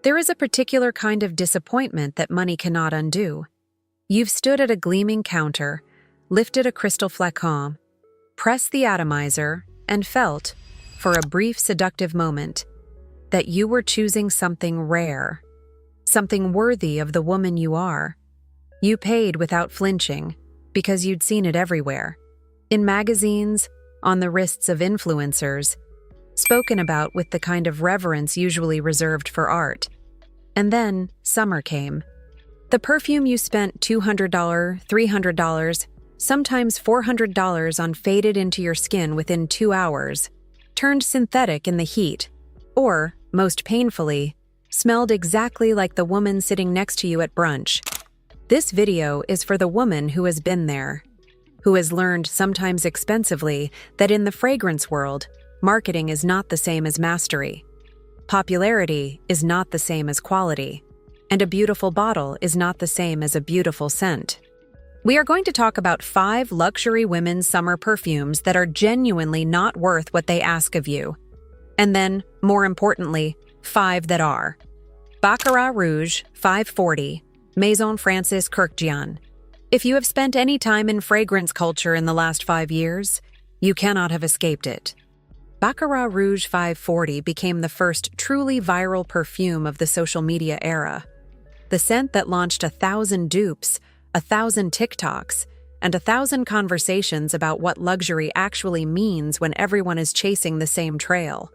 There is a particular kind of disappointment that money cannot undo. You've stood at a gleaming counter, lifted a crystal flacon, pressed the atomizer, and felt, for a brief seductive moment, that you were choosing something rare, something worthy of the woman you are. You paid without flinching, because you'd seen it everywhere. In magazines, on the wrists of influencers, spoken about with the kind of reverence usually reserved for art. And then, summer came. The perfume you spent $200, $300, sometimes $400 on faded into your skin within 2 hours, turned synthetic in the heat, or, most painfully, smelled exactly like the woman sitting next to you at brunch. This video is for the woman who has been there, who has learned, sometimes expensively, that in the fragrance world, marketing is not the same as mastery. Popularity is not the same as quality, and a beautiful bottle is not the same as a beautiful scent. We are going to talk about 5 luxury women's summer perfumes that are genuinely not worth what they ask of you. And then, more importantly, 5 that are. Baccarat Rouge, 540, Maison Francis Kurkdjian. If you have spent any time in fragrance culture in the last 5 years, you cannot have escaped it. Baccarat Rouge 540 became the first truly viral perfume of the social media era. The scent that launched 1,000 dupes, 1,000 TikToks, and 1,000 conversations about what luxury actually means when everyone is chasing the same trail.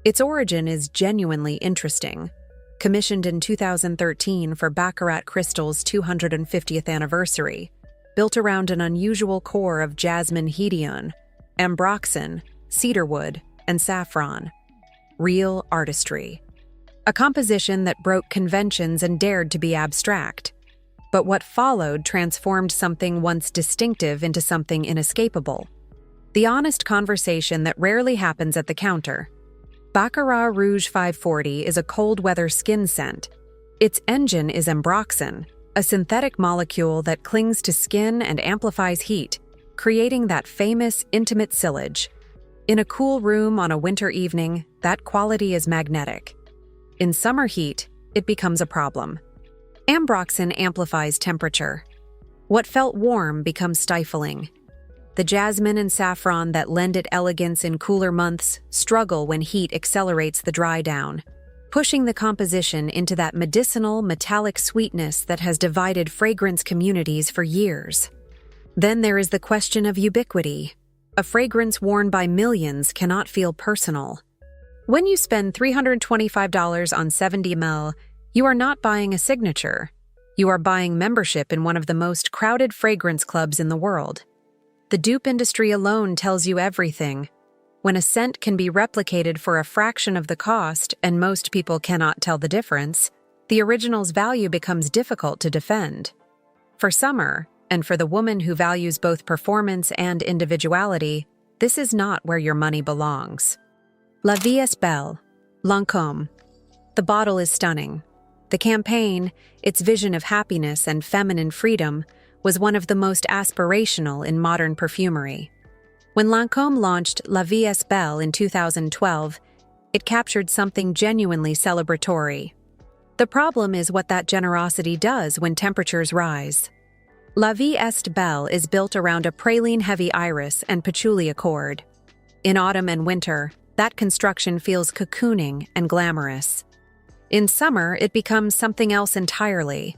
Its origin is genuinely interesting. Commissioned in 2013 for Baccarat Crystal's 250th anniversary, built around an unusual core of jasmine hedione, ambroxan, cedarwood, and saffron. Real artistry. A composition that broke conventions and dared to be abstract. But what followed transformed something once distinctive into something inescapable. The honest conversation that rarely happens at the counter. Baccarat Rouge 540 is a cold-weather skin scent. Its engine is ambroxan, a synthetic molecule that clings to skin and amplifies heat, creating that famous, intimate sillage. In a cool room on a winter evening, that quality is magnetic. In summer heat, it becomes a problem. Ambroxan amplifies temperature. What felt warm becomes stifling. The jasmine and saffron that lend it elegance in cooler months struggle when heat accelerates the dry down, pushing the composition into that medicinal, metallic sweetness that has divided fragrance communities for years. Then there is the question of ubiquity. A fragrance worn by millions cannot feel personal. When you spend $325 on 70 ml, you are not buying a signature. You are buying membership in one of the most crowded fragrance clubs in the world. The dupe industry alone tells you everything. When a scent can be replicated for a fraction of the cost and most people cannot tell the difference, the original's value becomes difficult to defend. For summer, and for the woman who values both performance and individuality, this is not where your money belongs. La Vie Est Belle, Lancôme. The bottle is stunning. The campaign, its vision of happiness and feminine freedom, was one of the most aspirational in modern perfumery. When Lancôme launched La Vie Est Belle in 2012, it captured something genuinely celebratory. The problem is what that generosity does when temperatures rise. La Vie Est Belle is built around a praline-heavy iris and patchouli accord. In autumn and winter, that construction feels cocooning and glamorous. In summer, it becomes something else entirely.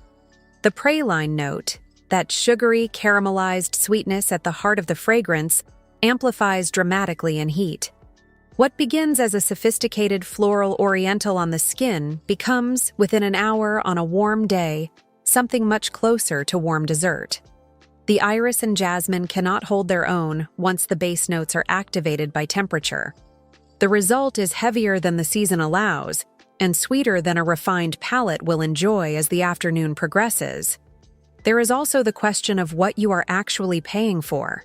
The praline note, that sugary, caramelized sweetness at the heart of the fragrance, amplifies dramatically in heat. What begins as a sophisticated floral oriental on the skin becomes, within an hour on a warm day, something much closer to warm dessert. The iris and jasmine cannot hold their own once the base notes are activated by temperature. The result is heavier than the season allows, and sweeter than a refined palate will enjoy as the afternoon progresses. There is also the question of what you are actually paying for.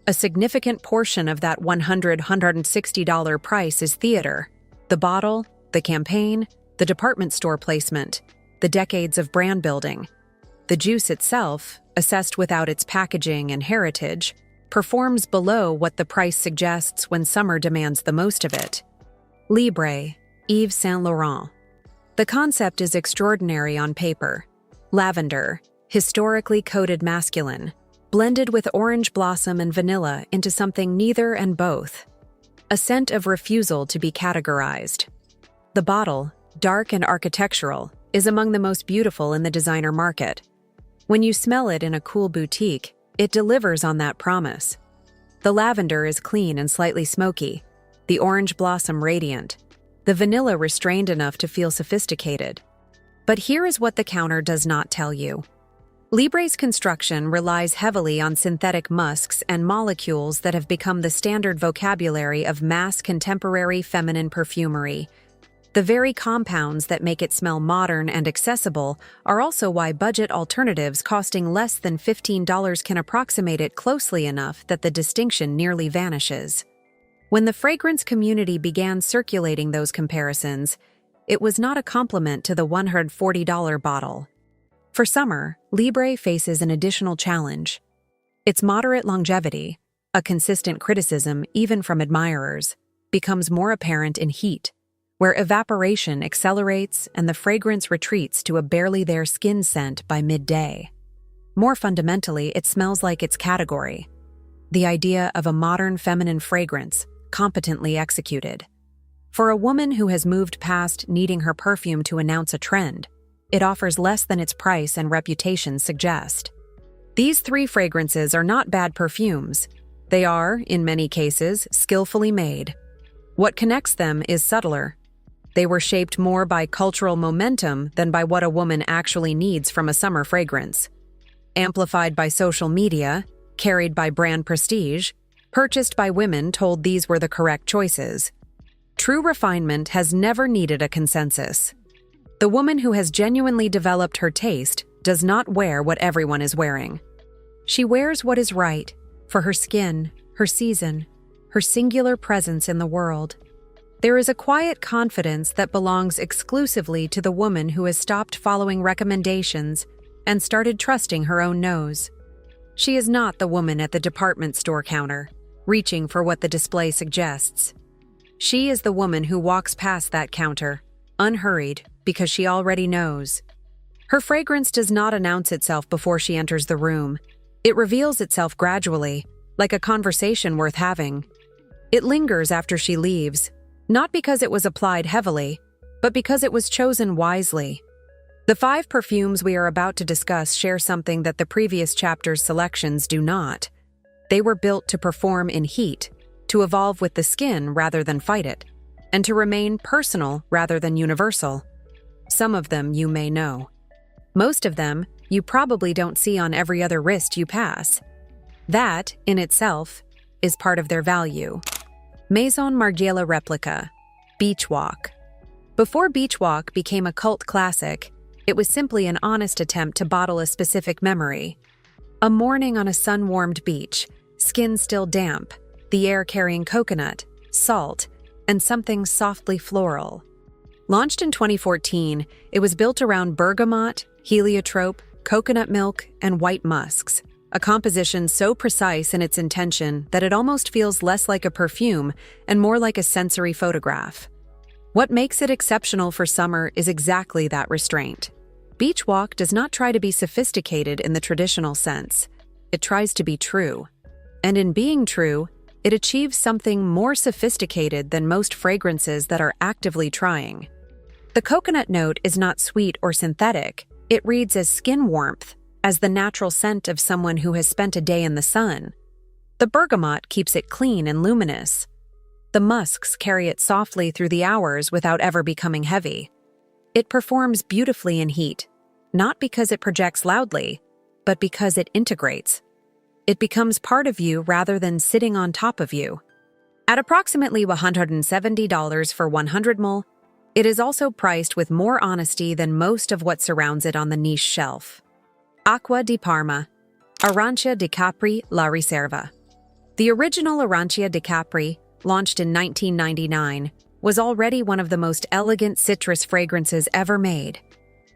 A significant portion of that $160 price is theater. The bottle, the campaign, the department store placement, the decades of brand building. The juice itself, assessed without its packaging and heritage, performs below what the price suggests when summer demands the most of it. Libre, Yves Saint Laurent. The concept is extraordinary on paper. Lavender, historically coded masculine, blended with orange blossom and vanilla into something neither and both. A scent of refusal to be categorized. The bottle, dark and architectural, is among the most beautiful in the designer market. When you smell it in a cool boutique, it delivers on that promise. The lavender is clean and slightly smoky, the orange blossom radiant, the vanilla restrained enough to feel sophisticated. But here is what the counter does not tell you. Libre's construction relies heavily on synthetic musks and molecules that have become the standard vocabulary of mass contemporary feminine perfumery. The very compounds that make it smell modern and accessible are also why budget alternatives costing less than $15 can approximate it closely enough that the distinction nearly vanishes. When the fragrance community began circulating those comparisons, it was not a compliment to the $140 bottle. For summer, Libre faces an additional challenge. Its moderate longevity, a consistent criticism even from admirers, becomes more apparent in heat, where evaporation accelerates and the fragrance retreats to a barely there skin scent by midday. More fundamentally, it smells like its category. The idea of a modern feminine fragrance, competently executed. For a woman who has moved past needing her perfume to announce a trend, it offers less than its price and reputation suggest. These three fragrances are not bad perfumes. They are, in many cases, skillfully made. What connects them is subtler. They were shaped more by cultural momentum than by what a woman actually needs from a summer fragrance. Amplified by social media, carried by brand prestige, purchased by women told these were the correct choices. True refinement has never needed a consensus. The woman who has genuinely developed her taste does not wear what everyone is wearing. She wears what is right for her skin, her season, her singular presence in the world. There is a quiet confidence that belongs exclusively to the woman who has stopped following recommendations and started trusting her own nose. She is not the woman at the department store counter, reaching for what the display suggests. She is the woman who walks past that counter, unhurried, because she already knows. Her fragrance does not announce itself before she enters the room. It reveals itself gradually, like a conversation worth having. It lingers after she leaves, not because it was applied heavily, but because it was chosen wisely. The 5 perfumes we are about to discuss share something that the previous chapter's selections do not. They were built to perform in heat, to evolve with the skin rather than fight it, and to remain personal rather than universal. Some of them you may know. Most of them you probably don't see on every other wrist you pass. That, in itself, is part of their value. Maison Margiela Beach Walk. Before Beach Walk became a cult classic, it was simply an honest attempt to bottle a specific memory. A morning on a sun-warmed beach, skin still damp, the air carrying coconut, salt, and something softly floral. Launched in 2014, it was built around bergamot, heliotrope, coconut milk, and white musks, a composition so precise in its intention that it almost feels less like a perfume and more like a sensory photograph. What makes it exceptional for summer is exactly that restraint. Beach Walk does not try to be sophisticated in the traditional sense. It tries to be true. And in being true, it achieves something more sophisticated than most fragrances that are actively trying. The coconut note is not sweet or synthetic. It reads as skin warmth, as the natural scent of someone who has spent a day in the sun. The bergamot keeps it clean and luminous. The musks carry it softly through the hours without ever becoming heavy. It performs beautifully in heat, not because it projects loudly, but because it integrates. It becomes part of you rather than sitting on top of you. At approximately $170 for 100 ml, it is also priced with more honesty than most of what surrounds it on the niche shelf. Acqua di Parma, Arancia di Capri La Riserva. The original Arancia di Capri, launched in 1999, was already one of the most elegant citrus fragrances ever made.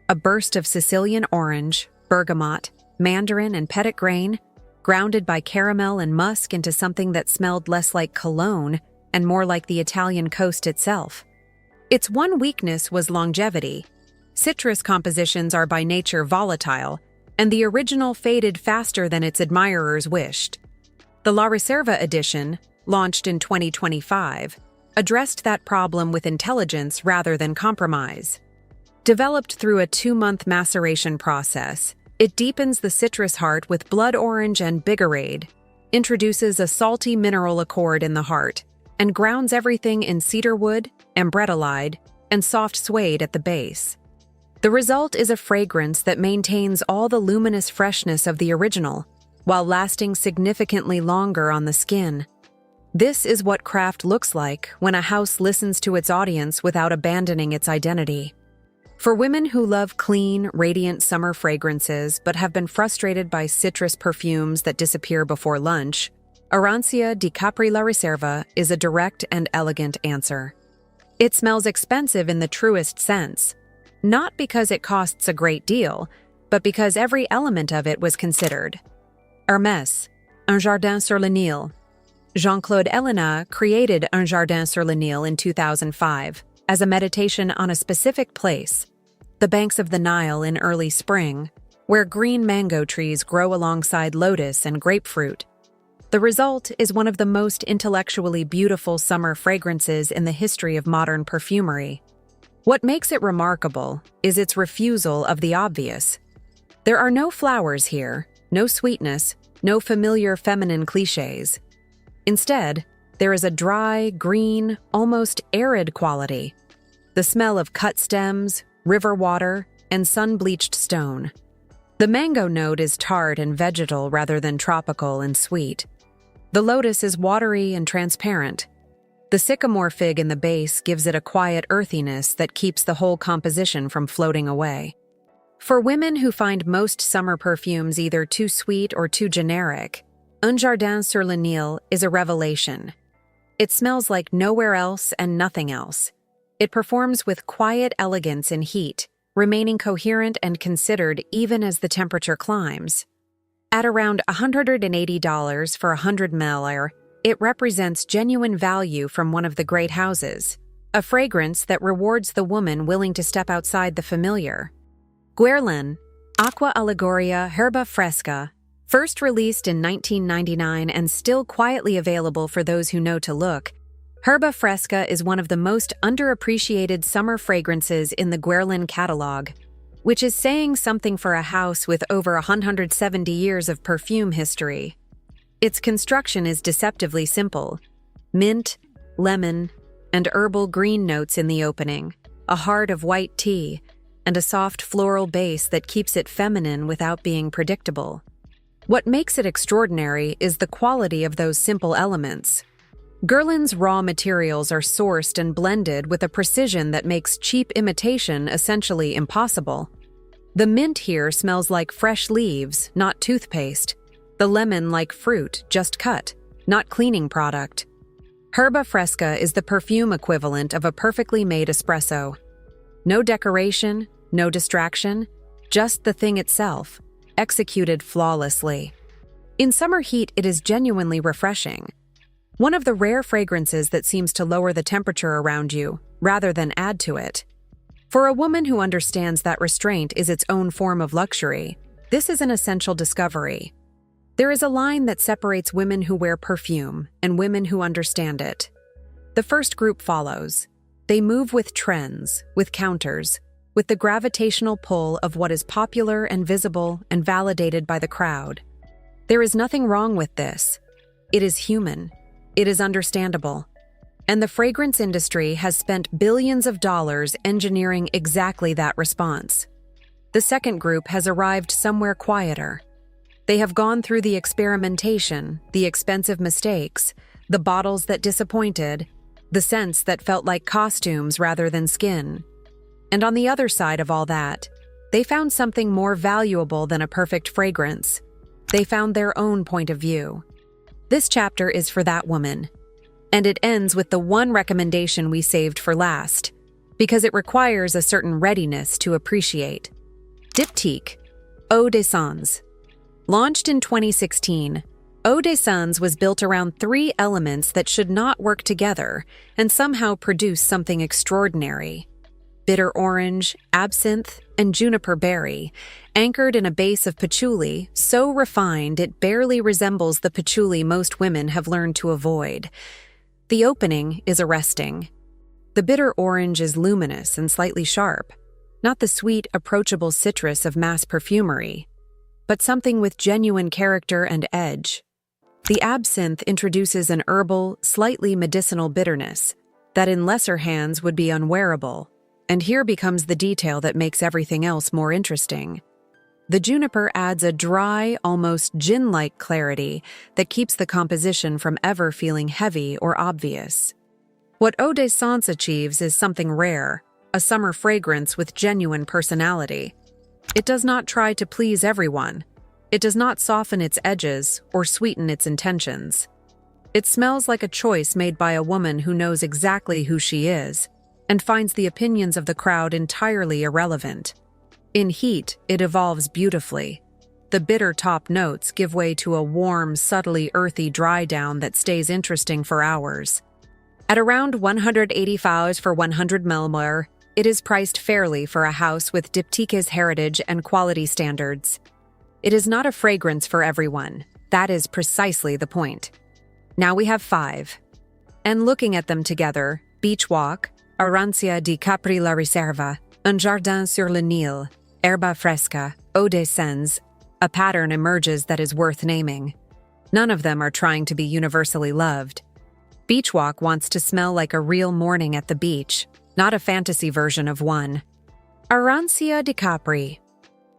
A burst of Sicilian orange, bergamot, mandarin, and petit grain, grounded by caramel and musk into something that smelled less like cologne and more like the Italian coast itself. Its one weakness was longevity. Citrus compositions are by nature volatile, and the original faded faster than its admirers wished. The La Riserva edition, launched in 2025, addressed that problem with intelligence rather than compromise. Developed through a 2-month maceration process, it deepens the citrus heart with blood orange and bigarade, introduces a salty mineral accord in the heart, and grounds everything in cedarwood, ambretolide, and soft suede at the base. The result is a fragrance that maintains all the luminous freshness of the original, while lasting significantly longer on the skin. This is what craft looks like when a house listens to its audience without abandoning its identity. For women who love clean, radiant summer fragrances but have been frustrated by citrus perfumes that disappear before lunch, Arancia di Capri La Riserva is a direct and elegant answer. It smells expensive in the truest sense, not because it costs a great deal, but because every element of it was considered. Hermès Un Jardin sur le Nil. Jean-Claude Ellena created Un Jardin sur le Nil in 2005 as a meditation on a specific place, the banks of the Nile in early spring, where green mango trees grow alongside lotus and grapefruit. The result is one of the most intellectually beautiful summer fragrances in the history of modern perfumery. What makes it remarkable is its refusal of the obvious. There are no flowers here, no sweetness, no familiar feminine clichés. Instead, there is a dry, green, almost arid quality. The smell of cut stems, river water, and sun-bleached stone. The mango note is tart and vegetal rather than tropical and sweet. The lotus is watery and transparent. The sycamore fig in the base gives it a quiet earthiness that keeps the whole composition from floating away. For women who find most summer perfumes either too sweet or too generic, Un Jardin sur le Nil is a revelation. It smells like nowhere else and nothing else. It performs with quiet elegance in heat, remaining coherent and considered even as the temperature climbs. At around $180 for 100 ml, it represents genuine value from one of the great houses, a fragrance that rewards the woman willing to step outside the familiar. Guerlain Herba Fresca, first released in 1999 and still quietly available for those who know to look, Herba Fresca is one of the most underappreciated summer fragrances in the Guerlain catalog, which is saying something for a house with over 170 years of perfume history. Its construction is deceptively simple: mint, lemon, and herbal green notes in the opening, a heart of white tea, and a soft floral base that keeps it feminine without being predictable. What makes it extraordinary is the quality of those simple elements. Guerlain's raw materials are sourced and blended with a precision that makes cheap imitation essentially impossible. The mint here smells like fresh leaves, not toothpaste. The lemon like fruit, just cut, not cleaning product. Herba Fresca is the perfume equivalent of a perfectly made espresso. No decoration, no distraction, just the thing itself, executed flawlessly. In summer heat, it is genuinely refreshing. One of the rare fragrances that seems to lower the temperature around you, rather than add to it. For a woman who understands that restraint is its own form of luxury, this is an essential discovery. There is a line that separates women who wear perfume and women who understand it. The first group follows. They move with trends, with counters, with the gravitational pull of what is popular and visible and validated by the crowd. There is nothing wrong with this. It is human. It is understandable. And the fragrance industry has spent billions of dollars engineering exactly that response. The second group has arrived somewhere quieter. They have gone through the experimentation, the expensive mistakes, the bottles that disappointed, the scents that felt like costumes rather than skin. And on the other side of all that, they found something more valuable than a perfect fragrance. They found their own point of view. This chapter is for that woman. And it ends with the one recommendation we saved for last, because it requires a certain readiness to appreciate. Diptyque Eau de Sens. Launched in 2016, Eau de Sens was built around 3 elements that should not work together and somehow produce something extraordinary. bitter orange, absinthe, and juniper berry, anchored in a base of patchouli so refined it barely resembles the patchouli most women have learned to avoid. The opening is arresting. The bitter orange is luminous and slightly sharp, not the sweet, approachable citrus of mass perfumery, but something with genuine character and edge. The absinthe introduces an herbal, slightly medicinal bitterness that in lesser hands would be unwearable, and here becomes the detail that makes everything else more interesting. The juniper adds a dry, almost gin-like clarity that keeps the composition from ever feeling heavy or obvious. What Eau de Sens achieves is something rare, a summer fragrance with genuine personality. It does not try to please everyone. It does not soften its edges or sweeten its intentions. It smells like a choice made by a woman who knows exactly who she is and finds the opinions of the crowd entirely irrelevant. In heat, it evolves beautifully. The bitter top notes give way to a warm, subtly earthy dry down that stays interesting for hours. At around $180 for 100 ml, it is priced fairly for a house with Diptyque's heritage and quality standards. It is not a fragrance for everyone. That is precisely the point. Now we have 5. And looking at them together, Beach Walk, Arancia di Capri la Riserva, Un Jardin sur le Nil, Herba Fresca, Eau de Sens, a pattern emerges that is worth naming. None of them are trying to be universally loved. Beach Walk wants to smell like a real morning at the beach, not a fantasy version of one. Arancia di Capri.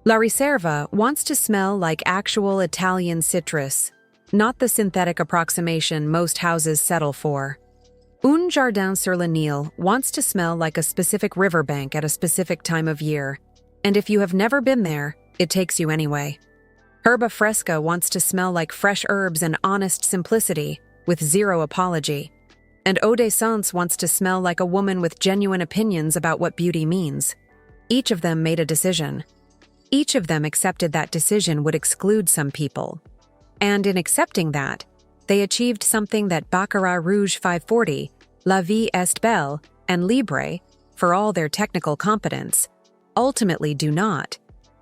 La Riserva wants to smell like actual Italian citrus, not the synthetic approximation most houses settle for. Un Jardin sur le Nil wants to smell like a specific riverbank at a specific time of year, and if you have never been there, it takes you anyway. Herba Fresca wants to smell like fresh herbs and honest simplicity, with zero apology. And Eau de Sens wants to smell like a woman with genuine opinions about what beauty means. Each of them made a decision. Each of them accepted that decision would exclude some people. And in accepting that, they achieved something that Baccarat Rouge 540, La Vie Est Belle, and Libre, for all their technical competence, ultimately do not.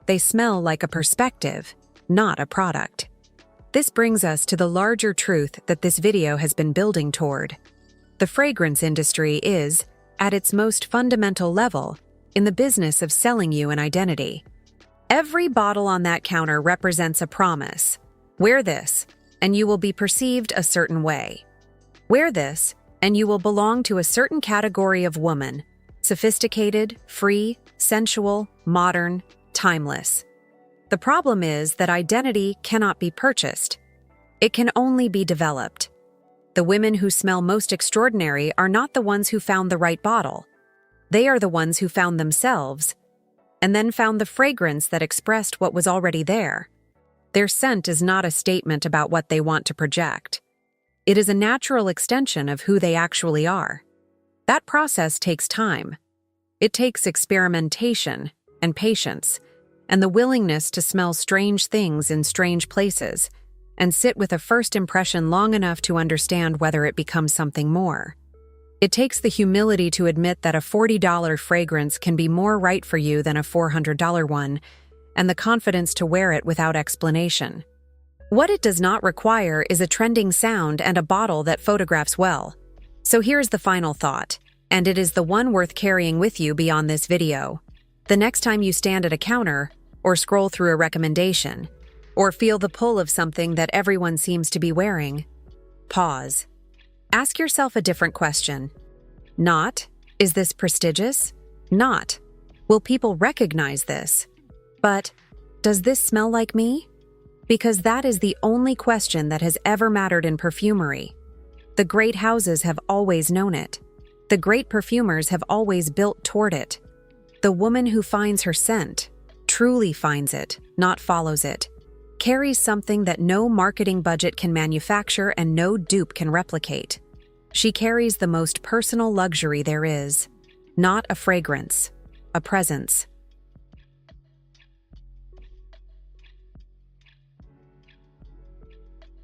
They smell like a perspective, not a product. This brings us to the larger truth that this video has been building toward. The fragrance industry is, at its most fundamental level, in the business of selling you an identity. Every bottle on that counter represents a promise. Wear this, and you will be perceived a certain way. Wear this, and you will belong to a certain category of woman, sophisticated, free, sensual, modern, timeless. The problem is that identity cannot be purchased. It can only be developed. The women who smell most extraordinary are not the ones who found the right bottle. They are the ones who found themselves, and then found the fragrance that expressed what was already there. Their scent is not a statement about what they want to project. It is a natural extension of who they actually are. That process takes time. It takes experimentation and patience, and the willingness to smell strange things in strange places, and sit with a first impression long enough to understand whether it becomes something more. It takes the humility to admit that a $40 fragrance can be more right for you than a $400 one, and the confidence to wear it without explanation. What it does not require is a trending sound and a bottle that photographs well. So here's the final thought, and it is the one worth carrying with you beyond this video. The next time you stand at a counter, or scroll through a recommendation, or feel the pull of something that everyone seems to be wearing, pause. Ask yourself a different question. Not, is this prestigious? Not, will people recognize this? But, does this smell like me? Because that is the only question that has ever mattered in perfumery. The great houses have always known it. The great perfumers have always built toward it. The woman who finds her scent, truly finds it, not follows it, carries something that no marketing budget can manufacture and no dupe can replicate. She carries the most personal luxury there is, not a fragrance, a presence.